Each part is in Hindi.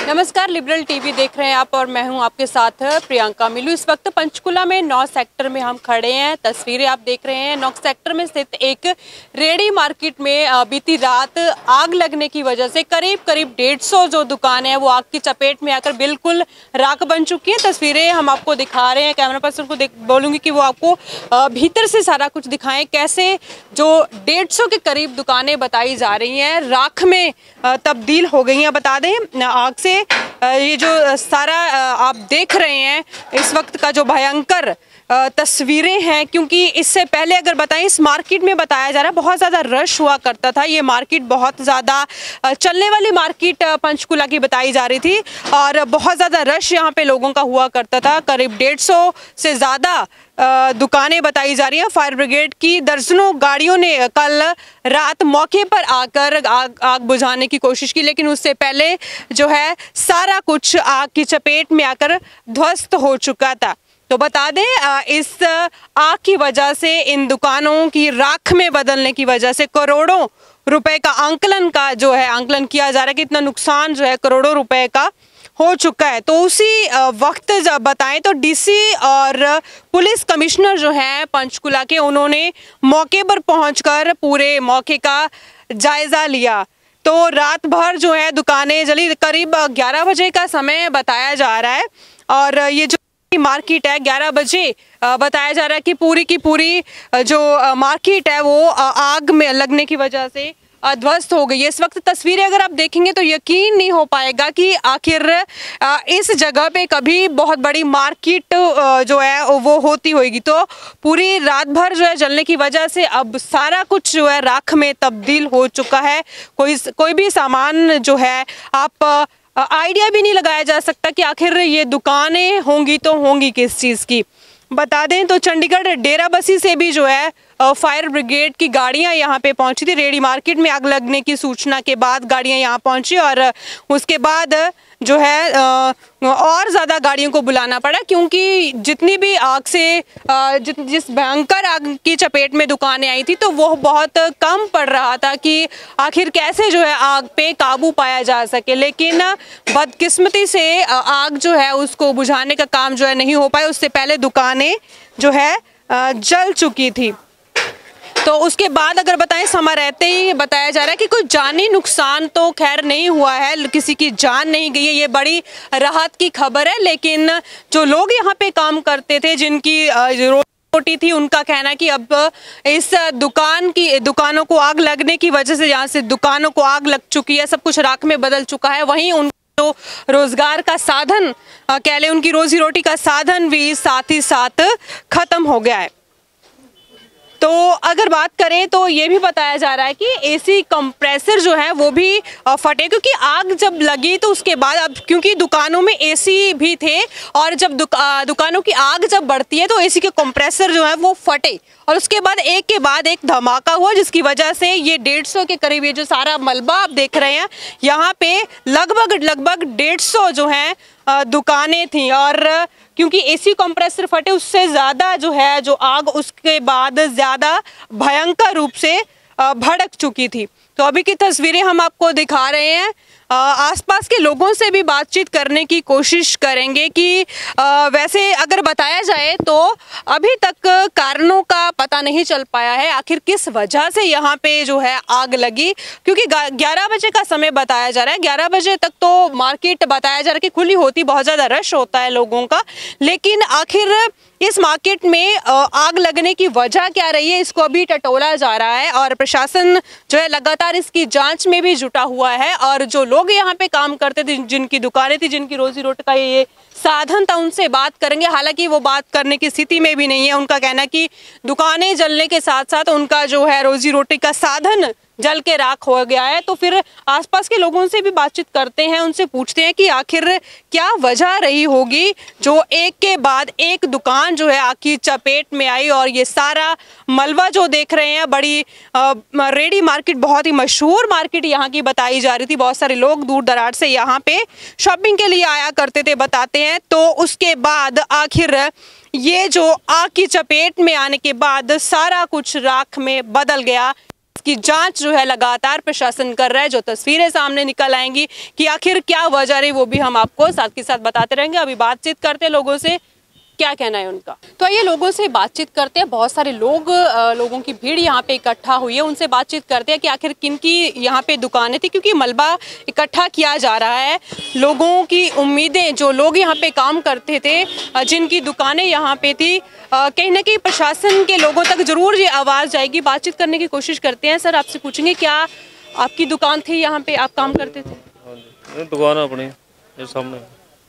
नमस्कार, लिबरल टीवी देख रहे हैं आप और मैं हूं आपके साथ प्रियंका मिलू। इस वक्त पंचकुला में 9 सेक्टर में हम खड़े हैं। तस्वीरें आप देख रहे हैं 9 सेक्टर में स्थित एक रेडी मार्केट में बीती रात आग लगने की वजह से करीब 150 जो दुकान है वो आग की चपेट में आकर बिल्कुल राख बन चुकी है। तस्वीरें हम आपको दिखा रहे हैं। कैमरा पर्सन को बोलूंगी कि वो आपको भीतर से सारा कुछ दिखाएं, कैसे जो 150 के करीब दुकानें बताई जा रही हैं राख में तब्दील हो गई हैं। बता दें आग से ये जो सारा आप देख रहे हैं इस वक्त का जो भयंकर तस्वीरें हैं, क्योंकि इससे पहले अगर बताएं इस मार्केट में बताया जा रहा है बहुत ज़्यादा रश हुआ करता था। ये मार्केट बहुत ज़्यादा चलने वाली मार्केट पंचकुला की बताई जा रही थी और बहुत ज़्यादा रश यहाँ पे लोगों का हुआ करता था। करीब 150 से ज़्यादा दुकानें बताई जा रही हैं। फायर ब्रिगेड की दर्जनों गाड़ियों ने कल रात मौके पर आकर आग बुझाने की कोशिश की, लेकिन उससे पहले जो है सारा कुछ आग की चपेट में आकर ध्वस्त हो चुका था। तो बता दें इस आग की वजह से इन दुकानों की राख में बदलने की वजह से करोड़ों रुपए का आंकलन किया जा रहा है कि इतना नुकसान जो है करोड़ों रुपए का हो चुका है। तो उसी वक्त जब बताएं तो डीसी और पुलिस कमिश्नर जो हैं पंचकुला के, उन्होंने मौके पर पहुंचकर पूरे मौके का जायजा लिया। तो रात भर जो है दुकानें जली। करीब 11 बजे का समय बताया जा रहा है और ये जो मार्केट है 11 बजे बताया जा रहा है कि पूरी की पूरी जो मार्केट है वो आग में लगने की वजह से ध्वस्त हो गई है। इस वक्त तस्वीरें अगर आप देखेंगे तो यकीन नहीं हो पाएगा कि आखिर इस जगह पे कभी बहुत बड़ी मार्केट जो है वो होती होगी। तो पूरी रात भर जो है जलने की वजह से अब सारा कुछ जो है राख में तब्दील हो चुका है। कोई भी सामान जो है आप आइडिया भी नहीं लगाया जा सकता कि आखिर ये दुकानें होंगी तो होंगी किस चीज़ की। बता दें तो चंडीगढ़ डेराबस्सी से भी जो है फायर ब्रिगेड की गाड़ियां यहाँ पे पहुंची थी। रेडी मार्केट में आग लगने की सूचना के बाद गाड़ियां यहाँ पहुंची और उसके बाद जो है और ज़्यादा गाड़ियों को बुलाना पड़ा, क्योंकि जितनी भी आग से जिस भयंकर आग की चपेट में दुकानें आई थी तो वो बहुत कम पड़ रहा था कि आखिर कैसे जो है आग पे काबू पाया जा सके। लेकिन बदकिस्मती से आग जो है उसको बुझाने का काम जो है नहीं हो पाया। उससे पहले दुकानें जो है जल चुकी थी। तो उसके बाद अगर बताएं समय रहते ही बताया जा रहा है कि कोई जानी नुकसान तो खैर नहीं हुआ है, किसी की जान नहीं गई है। ये बड़ी राहत की खबर है। लेकिन जो लोग यहाँ पे काम करते थे, जिनकी रोटी थी, उनका कहना है कि अब इस दुकानों को आग लगने की वजह से यहाँ से दुकानों को आग लग चुकी है, सब कुछ राख में बदल चुका है। वहीं उन जो रोजगार का साधन कह लें, उनकी रोजी रोटी का साधन भी साथ ही साथ खत्म हो गया है। तो अगर बात करें तो ये भी बताया जा रहा है कि एसी कंप्रेसर जो है वो भी फटे, क्योंकि आग जब लगी तो उसके बाद अब क्योंकि दुकानों में एसी भी थे और जब दुकानों की आग जब बढ़ती है तो एसी के कंप्रेसर जो है वो फटे और उसके बाद एक धमाका हुआ, जिसकी वजह से ये 150 के करीब ये जो सारा मलबा आप देख रहे हैं यहाँ पे लगभग 150 जो है दुकानें थी। और क्योंकि एसी कंप्रेसर फटे उससे ज़्यादा जो है जो आग उसके बाद ज़्यादा भयंकर रूप से भड़क चुकी थी। तो अभी की तस्वीरें हम आपको दिखा रहे हैं। आसपास के लोगों से भी बातचीत करने की कोशिश करेंगे कि वैसे अगर बताया जाए तो अभी तक कारणों का पता नहीं चल पाया है आखिर किस वजह से यहाँ पे जो है आग लगी, क्योंकि 11 बजे का समय बताया जा रहा है। 11 बजे तक तो मार्केट बताया जा रहा है कि खुली होती, बहुत ज़्यादा रश होता है लोगों का, लेकिन आखिर इस मार्केट में आग लगने की वजह क्या रही है इसको अभी टटोला जा रहा है और प्रशासन जो है लगातार इसकी जांच में भी जुटा हुआ है। और जो लोग यहाँ पे काम करते थे, जिनकी दुकानें थी, जिनकी रोजी रोटी का ये साधन था, उनसे बात करेंगे। हालांकि वो बात करने की स्थिति में भी नहीं है। उनका कहना है कि दुकानें जलने के साथ साथ उनका जो है रोजी रोटी का साधन जल के राख हो गया है। तो फिर आसपास के लोगों से भी बातचीत करते हैं, उनसे पूछते हैं कि आखिर क्या वजह रही होगी जो एक के बाद एक दुकान जो है आग की चपेट में आई और ये सारा मलबा जो देख रहे हैं। बड़ी रेडी मार्केट, बहुत ही मशहूर मार्केट यहाँ की बताई जा रही थी। बहुत सारे लोग दूर दराज से यहाँ पे शॉपिंग के लिए आया करते थे, बताते हैं। तो उसके बाद आखिर ये जो आग की चपेट में आने के बाद सारा कुछ राख में बदल गया। इसकी जांच जो है लगातार प्रशासन कर रहा है। जो तस्वीरें सामने निकल आएंगी कि आखिर क्या वजह रही, वो भी हम आपको साथ के साथ बताते रहेंगे। अभी बातचीत करते हैं लोगों से, क्या कहना है उनका। तो आइए लोगों से बातचीत करते हैं। बहुत सारे लोगों की भीड़ यहाँ पे इकट्ठा हुई है, उनसे बातचीत करते हैं कि आखिर किनकी यहाँ पे दुकानें थी, क्योंकि मलबा इकट्ठा किया जा रहा है। लोगों की उम्मीदें, जो लोग यहाँ पे काम करते थे, जिनकी दुकानें यहाँ पे थी, कहीं ना कहीं प्रशासन के लोगों तक जरूर ये आवाज़ जाएगी। बातचीत करने की कोशिश करते हैं। सर, आपसे पूछेंगे, क्या आपकी दुकान थी यहाँ पे, आप काम करते थे? दुकान अपनी सामने।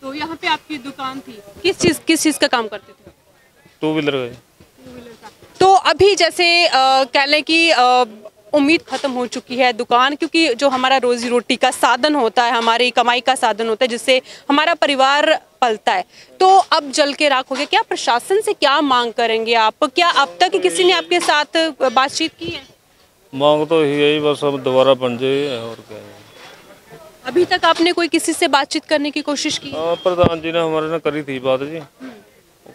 तो यहाँ पे आपकी दुकान थी, किस चीज़ का काम करते थे? टू व्हीलर का। तो अभी जैसे कह लें कि उम्मीद खत्म हो चुकी है दुकान, क्योंकि जो हमारा रोजी रोटी का साधन होता है, हमारी कमाई का साधन होता है, जिससे हमारा परिवार पलता है, तो अब जल के राख हो गया। क्या प्रशासन से क्या मांग करेंगे आप? क्या अब तक किसी ने आपके साथ बातचीत की है? मांग तो यही, बस अब दोबारा बन जाए और क्या है। अभी तक आपने कोई किसी से बातचीत करने की कोशिश की? प्रधान जी ने हमारे ने करी थी बात जी।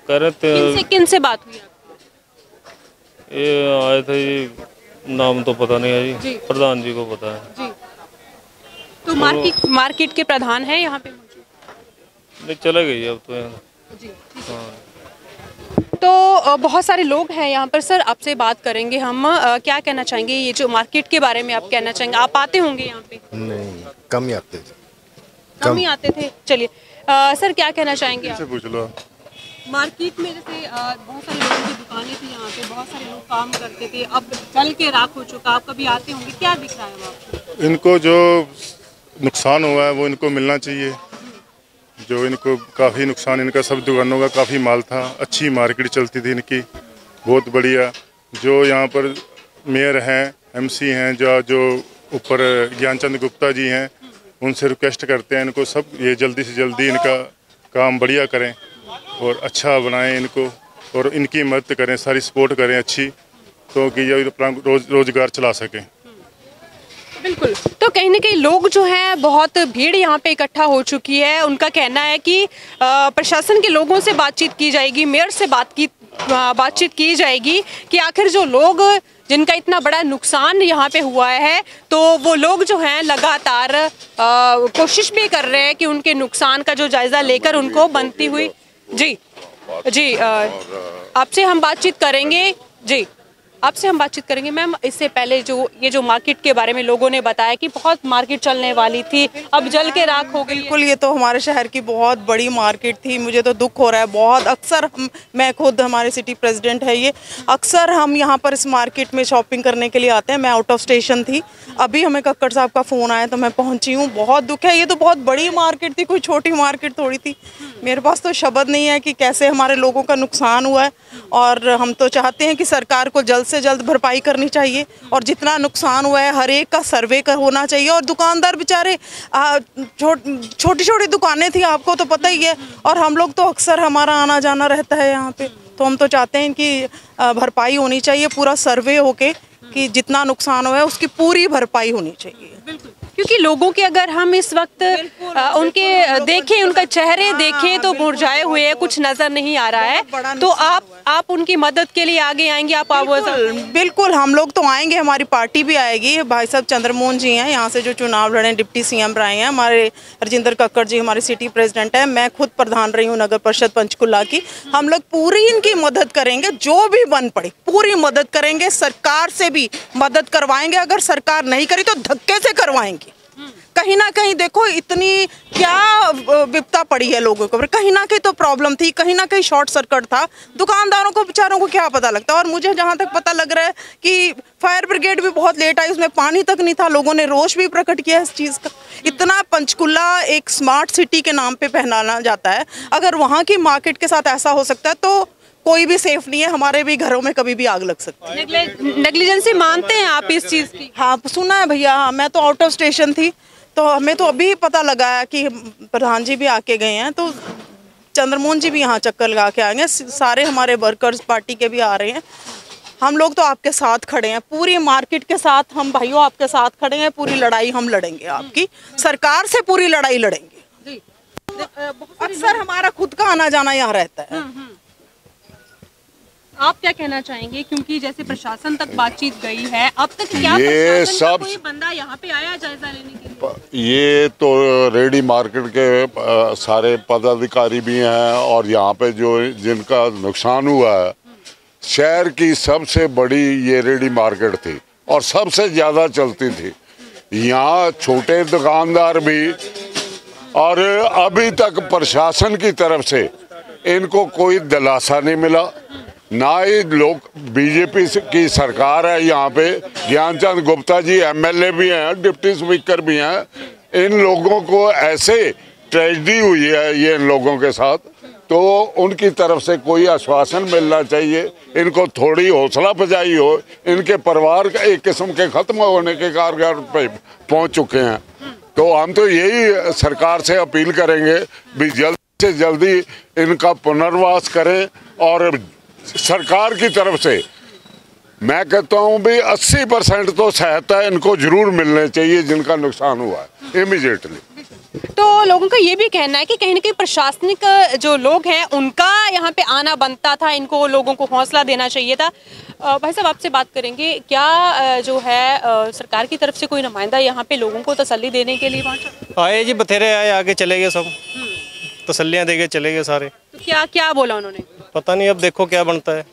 कह रहे थे किन से बात हुई आपकी? ये आए थे जी, नाम तो पता नहीं है जी, प्रधान जी को पता है जी। तो मार्केट के प्रधान है यहाँ पे मौजूद? नहीं, चले गई अब तो यहाँ। जी। तो बहुत सारे लोग हैं यहाँ पर। सर, आपसे बात करेंगे हम। क्या कहना चाहेंगे, ये जो मार्केट के बारे में आप कहना चाहेंगे? आप आते होंगे यहाँ पे? नहीं, कम ही आते थे। कम ही आते थे। चलिए सर, क्या कहना चाहेंगे आप? पूछ लो। मार्केट में जैसे बहुत सारे लोगों की दुकानें थी यहाँ पे, बहुत सारे लोग काम करते थे, अब जल के राख हो चुका। आप कभी आते होंगे, क्या दिख रहा है आपको? इनको जो नुकसान हुआ है वो इनको मिलना चाहिए। जो इनको काफ़ी नुकसान, इनका सब दुकानों का काफ़ी माल था, अच्छी मार्केट चलती थी इनकी, बहुत बढ़िया। जो यहाँ पर मेयर हैं, एमसी हैं, जो ऊपर ज्ञानचंद गुप्ता जी हैं, उनसे रिक्वेस्ट करते हैं इनको सब ये जल्दी से जल्दी इनका काम बढ़िया करें और अच्छा बनाएं इनको, और इनकी मदद करें, सारी सपोर्ट करें अच्छी, तो कि ये अपना रोजगार चला सकें। बिल्कुल। तो कहीं ना कहीं लोग जो हैं, बहुत भीड़ यहाँ पे इकट्ठा हो चुकी है। उनका कहना है कि प्रशासन के लोगों से बातचीत की जाएगी, मेयर से बातचीत की जाएगी कि आखिर जो लोग, जिनका इतना बड़ा नुकसान यहाँ पे हुआ है, तो वो लोग जो हैं लगातार कोशिश भी कर रहे हैं कि उनके नुकसान का जो जायजा लेकर उनको बनती हुई जी आपसे हम बातचीत करेंगे। जी, आपसे हम बातचीत करेंगे। मैम, इससे पहले जो मार्केट के बारे में लोगों ने बताया कि बहुत मार्केट चलने वाली थी, अब जल के राख हो गई। बिल्कुल, ये तो हमारे शहर की बहुत बड़ी मार्केट थी। मुझे तो दुख हो रहा है बहुत। अक्सर मैं खुद, हमारे सिटी प्रेसिडेंट है ये, अक्सर हम यहाँ पर इस मार्केट में शॉपिंग करने के लिए आते हैं। मैं आउट ऑफ स्टेशन थी, अभी हमें कक्कड़ साहब का फ़ोन आया तो मैं पहुँची हूँ। बहुत दुख है, ये तो बहुत बड़ी मार्केट थी, कोई छोटी मार्केट थोड़ी थी। मेरे पास तो शब्द नहीं है कि कैसे हमारे लोगों का नुकसान हुआ है, और हम तो चाहते हैं कि सरकार को जल्द से जल्द भरपाई करनी चाहिए, और जितना नुकसान हुआ है हर एक का सर्वे होना चाहिए। और दुकानदार बेचारे, छोटी छोटी दुकानें थी, आपको तो पता ही है, और हम लोग तो अक्सर हमारा आना जाना रहता है यहाँ पे, तो हम तो चाहते हैं कि भरपाई होनी चाहिए, पूरा सर्वे होके कि जितना नुकसान हुआ है उसकी पूरी भरपाई होनी चाहिए। बिल्कुल, क्योंकि लोगों के, अगर हम इस वक्त उनके देखें, उनका चेहरे देखें तो मुरझाए हुए हैं, कुछ नजर नहीं आ रहा है। तो आप उनकी मदद के लिए आगे आएंगे? आप बिल्कुल, हम लोग तो आएंगे, हमारी पार्टी भी आएगी। भाई साहब चंद्रमोहन जी हैं यहाँ से, जो चुनाव लड़े, डिप्टी सीएम रहे हैं। हमारे राजेंद्र कक्कड़ जी हमारे सिटी प्रेसिडेंट हैं। मैं खुद प्रधान रही हूँ नगर परिषद पंचकुला की। हम लोग पूरी इनकी मदद करेंगे, जो भी बन पड़े पूरी मदद करेंगे। सरकार से भी मदद करवाएंगे, अगर सरकार नहीं करी तो धक्के से करवाएंगे। कहीं ना कहीं देखो, इतनी क्या विपदा पड़ी है लोगों को, कहीं ना कहीं तो प्रॉब्लम थी, कहीं ना कहीं शॉर्ट सर्किट था। दुकानदारों को बेचारों को क्या पता लगता। और मुझे जहाँ तक पता लग रहा है कि फायर ब्रिगेड भी बहुत लेट आई, उसमें पानी तक नहीं था। लोगों ने रोष भी प्रकट किया इस चीज़ का। इतना पंचकुला एक स्मार्ट सिटी के नाम पे पहनाना जाता है, अगर वहाँ की मार्केट के साथ ऐसा हो सकता है तो कोई भी सेफ नहीं है। हमारे भी घरों में कभी भी आग लग सकती है। नेग्लिजेंसी मानते हैं आप इस चीज़ की? हाँ, सुना है भैया। हाँ, मैं तो आउट ऑफ स्टेशन थी, तो हमें तो अभी पता लगा है कि प्रधान जी भी आके गए हैं, तो चंद्रमोहन जी भी यहाँ चक्कर लगा के आएंगे। सारे हमारे वर्कर्स पार्टी के भी आ रहे हैं। हम लोग तो आपके साथ खड़े हैं, पूरी मार्केट के साथ हम भाइयों आपके साथ खड़े हैं। पूरी लड़ाई हम लड़ेंगे, आपकी सरकार से पूरी लड़ाई लड़ेंगे। अक्सर हमारा खुद का आना जाना यहाँ रहता है। आप क्या कहना चाहेंगे, क्योंकि जैसे प्रशासन तक बातचीत गई है, अब तक क्या ये प्रशासन का कोई बंदा यहाँ पे आया जायजा लेने के लिए? ये तो रेडी मार्केट के सारे पदाधिकारी भी हैं और यहाँ पे जो जिनका नुकसान हुआ है, शहर की सबसे बड़ी ये रेडी मार्केट थी और सबसे ज़्यादा चलती थी। यहाँ छोटे दुकानदार भी, और अभी तक प्रशासन की तरफ से इनको कोई दिलासा नहीं मिला, ना ही लोग। बीजेपी की सरकार है यहाँ पे, ज्ञानचंद गुप्ता जी एमएलए भी हैं, डिप्टी स्पीकर भी हैं। इन लोगों को ऐसे ट्रेजेडी हुई है ये इन लोगों के साथ, तो उनकी तरफ से कोई आश्वासन मिलना चाहिए। इनको थोड़ी हौसला अफजाई हो, इनके परिवार का एक किस्म के खत्म होने के कारगर पे पहुँच चुके हैं। तो हम तो यही सरकार से अपील करेंगे भी जल्द से जल्दी इनका पुनर्वास करें, और सरकार की तरफ से मैं कहता हूँ भी 80% तो सहायता इनको जरूर मिलने चाहिए जिनका नुकसान हुआ है इमीडिएटली। तो लोगों का ये भी कहना है कि कहीं ना कहीं प्रशासनिक जो लोग हैं उनका यहाँ पे आना बनता था, इनको लोगों को हौसला देना चाहिए था। भाई साहब आपसे बात करेंगे, क्या जो है सरकार की तरफ से कोई नुमाइंदा यहाँ पे लोगों को तसल्ली देने के लिए पहुँचा? आए जी, बथेरे आए, आगे चले गए, सब तसल्लियाँ दे के चले गए सारे। तो क्या क्या बोला उन्होंने? पता नहीं, अब देखो क्या बनता है।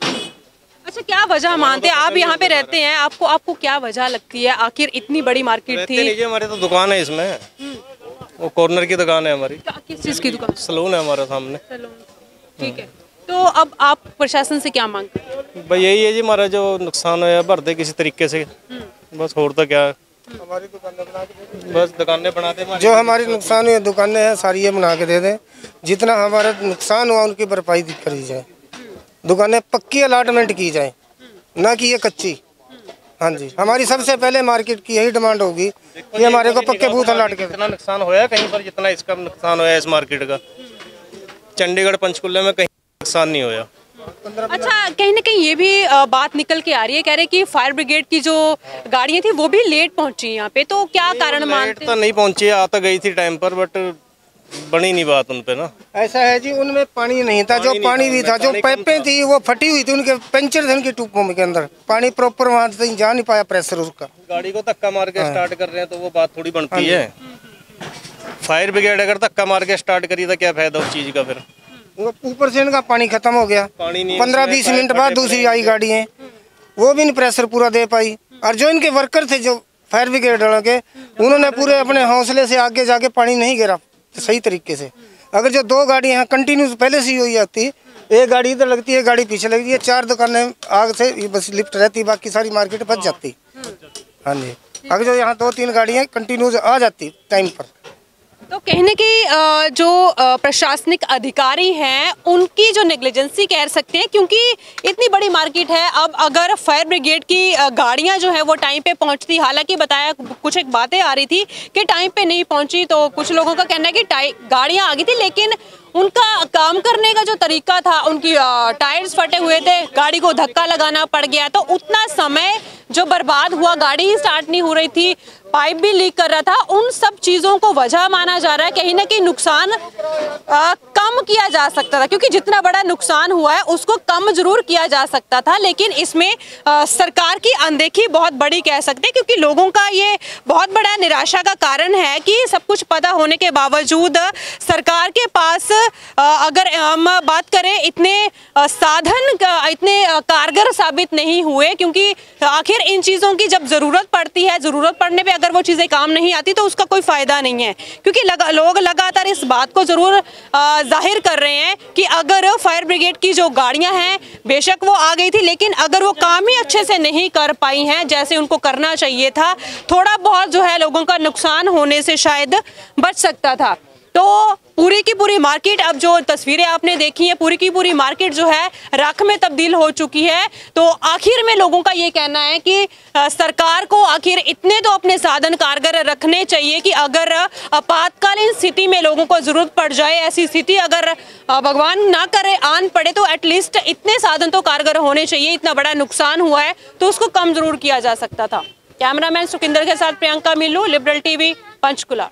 अच्छा, क्या वजह मानते हैं आप यहाँ पे रहते हैं, आपको क्या वजह लगती है, आखिर इतनी बड़ी मार्केट थी? हमारे तो दुकान है इसमें, वो कॉर्नर की दुकान है हमारी। किस चीज़ की दुकान? सलून है हमारे सामने। ठीक है, तो अब आप प्रशासन से क्या मांगते हैं? भाई यही है जी, हमारा जो नुकसान है भर दे किसी तरीके से, बस। और तो क्या, हमारी दुकानें बना के दे, बस दुकानें बना दे। जो हमारी नुकसान हुई दुकानें हैं सारी ये बना के दे दें। जितना हमारा नुकसान हुआ उनकी भरपाई करी जाए। दुकानें पक्की अलॉटमेंट की जाए, ना कि ये कच्ची। हाँ जी, हमारी सबसे पहले मार्केट की यही डिमांड होगी कि हमारे को पक्के बूथ अलॉट के। इतना नुकसान होया कहीं पर जितना इसका नुकसान होया इस मार्केट का, चंडीगढ़ पंचकुला में कहीं नुकसान नहीं होया। अच्छा, कहीं ना कहीं ये भी बात निकल के आ रही है, कह रहे कि फायर ब्रिगेड की जो गाड़ियां थी वो भी लेट पहुंची यहाँ पे, तो क्या कारण मानते हैं? तो नहीं पहुंची, आ तो गई थी टाइम पर, बट बनी नहीं बात उन पे ना। ऐसा है जी, उनमें पानी नहीं था, जो पानी भी था, जो पाइपें थी वो फटी हुई थी, उनके पंचर थे उनकी ट्यूबों के अंदर, पानी प्रॉपर वहाँ से जा नहीं पाया प्रेशर उसका। गाड़ी को धक्का मार के स्टार्ट कर रहे हैं तो वो बात थोड़ी बनती है। फायर ब्रिगेड अगर धक्का मार के स्टार्ट करी तो क्या फायदा उस चीज का? फिर ऊपर से इनका पानी खत्म हो गया, 15-20 मिनट बाद दूसरी आई गाड़ी है, वो भी नहीं प्रेशर पूरा दे पाई। और जो इनके वर्कर थे जो फायर ब्रिगेड वालों के, उन्होंने पूरे अपने हौसले से आगे जाके पानी नहीं गिरा सही तरीके से। अगर जो 2 गाड़ियाँ हैं कंटिन्यूस पहले से ही हुई जाती, एक गाड़ी इधर लगती है, गाड़ी पीछे लगती है, 4 दुकानें आग से बस लिफ्ट रहती, बाकी सारी मार्केट बच जाती। हाँ जी, अगर जो यहाँ 2-3 गाड़ियाँ कंटिन्यूस आ जाती टाइम पर। तो कहने की जो प्रशासनिक अधिकारी हैं उनकी जो नेग्लिजेंसी कह सकते हैं, क्योंकि इतनी बड़ी मार्केट है। अब अगर फायर ब्रिगेड की गाड़ियां जो है वो टाइम पे पहुंचती, हालांकि बताया कुछ एक बातें आ रही थी कि टाइम पे नहीं पहुंची, तो कुछ लोगों का कहना है कि गाड़ियां आ गई थी लेकिन उनका काम करने का जो तरीका था, उनकी टायर्स फटे हुए थे, गाड़ी को धक्का लगाना पड़ गया, तो उतना समय जो बर्बाद हुआ, गाड़ी ही स्टार्ट नहीं हो रही थी, पाइप भी लीक कर रहा था, उन सब चीज़ों को वजह माना जा रहा है। कहीं ना कहीं नुकसान कम किया जा सकता था, क्योंकि जितना बड़ा नुकसान हुआ है उसको कम जरूर किया जा सकता था, लेकिन इसमें सरकार की अनदेखी बहुत बड़ी कह सकते हैं, क्योंकि लोगों का ये बहुत बड़ा निराशा का कारण है कि सब कुछ पता होने के बावजूद सरकार के पास अगर हम बात करें इतने साधन इतने कारगर साबित नहीं हुए, क्योंकि आखिर इन चीज़ों की जब ज़रूरत पड़ती है, ज़रूरत पड़ने पे अगर वो चीज़ें काम नहीं आती तो उसका कोई फ़ायदा नहीं है। क्योंकि लोग लगातार इस बात को ज़रूर जाहिर कर रहे हैं कि अगर फायर ब्रिगेड की जो गाड़ियां हैं बेशक वो आ गई थी, लेकिन अगर वो काम ही अच्छे से नहीं कर पाई हैं जैसे उनको करना चाहिए था, थोड़ा बहुत जो है लोगों का नुकसान होने से शायद बच सकता था। तो पूरी की पूरी मार्केट, अब जो तस्वीरें आपने देखी हैं, पूरी की पूरी मार्केट जो है राख में तब्दील हो चुकी है। तो आखिर में लोगों का ये कहना है कि सरकार को आखिर इतने तो अपने साधन कारगर रखने चाहिए कि अगर आपातकालीन स्थिति में लोगों को जरूरत पड़ जाए, ऐसी स्थिति अगर भगवान ना करे आन पड़े, तो एटलीस्ट इतने साधन तो कारगर होने चाहिए। इतना बड़ा नुकसान हुआ है तो उसको कम जरूर किया जा सकता था। कैमरामैन सुखिंदर के साथ प्रियंका मिल्लू, लिबरल टीवी, पंचकुला।